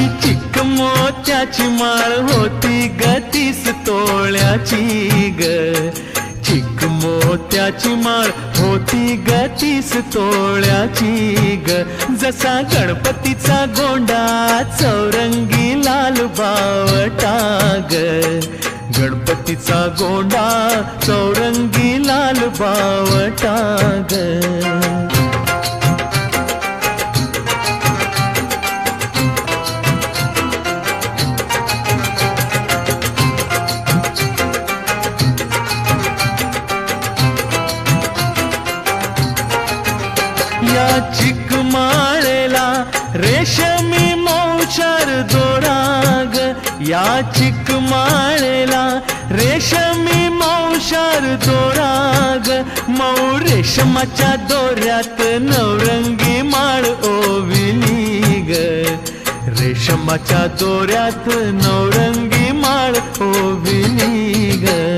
चिक मोत्याची माळ होती ग 30 तोळ्याची ग. चिक मोत्याची माळ होती ग 30 तोळ्याची ग. जसा गणपतीचा गोंडा चौरंगी लाल बावटा ग. गणपतीचा गोंडा चौरंगी लाल बावटा ग. या चिक माळेला रेशमी मौचार दोराग. या चिक माळेला रेशमी मौचार दोराग. मऊ रेशमाच्या दोऱ्यात नवरंगी माळ ओविली ग. रेशमाच्या दोऱ्यात नवरंगी माळ ओविली ग.